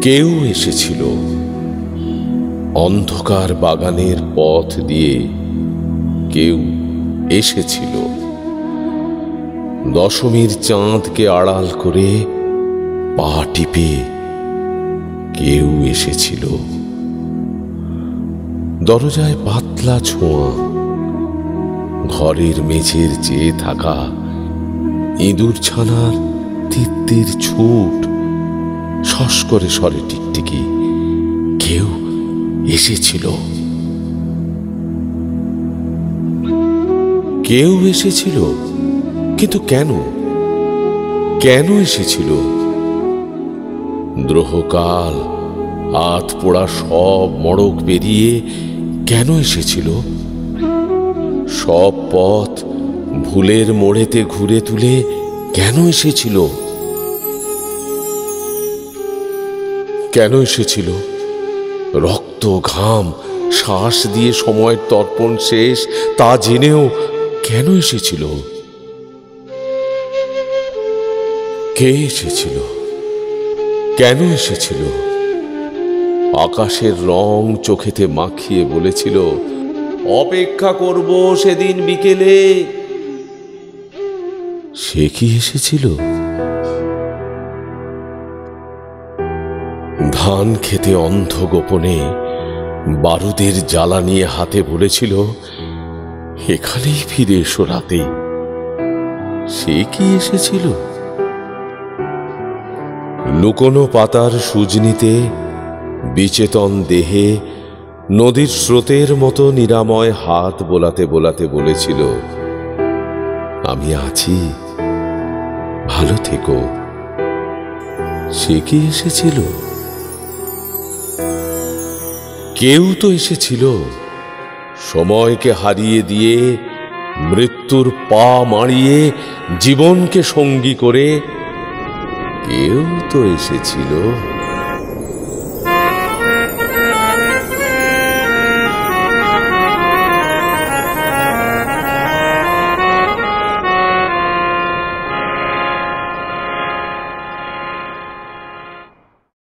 কেউ এসেছিল অন্ধকার বাগানের পথ দিয়ে, কেউ এসেছিল দশমীর চাঁদকে আড়াল করে পা টিপে, কেউ এসেছিল দরজায় পাতলা ছোঁয়া, ঘরের মেঝের চেয়ে থাকা ইঁদুর ছানার তিত্তির ছুট, শস করে সরে টিকটিকি, কেউ এসেছিল। কেউ এসেছিল, কিন্তু কেন? কেন এসেছিল? দ্রোহকাল হাত পোড়া সব মড়ক পেরিয়ে কেন এসেছিল? সব পথ ভুলের মোড়েতে ঘুরে তুলে কেন এসেছিল? কেন এসেছিল? রক্ত ঘাম শ্বাস দিয়ে সময়ের তর্পণ শেষ তা জেনেও কেন এসেছিল? কে এসেছিল? কেন এসেছিল? আকাশের রং চোখেতে মাখিয়ে বলেছিল, অপেক্ষা করব সেদিন বিকেলে। সে কি এসেছিল? ধান খেতে অন্ধ গোপনে বারুদের জ্বালা নিয়ে হাতে বলেছিল, এখানেই ফিরে এসো রাতে। সে কি এসেছিল? লুকোনো পাতার সুজনিতে বিচেতন দেহে নদীর স্রোতের মতো নিরাময় হাত বোলাতে বোলাতে বলেছিল, আমি আছি, ভালো থেকো। সে কি এসেছিল? কেউ তো এসেছিল সময়কে হারিয়ে দিয়ে, মৃত্যুর পা মাড়িয়ে জীবনকে সঙ্গী করে। কেউ তো এসেছিল।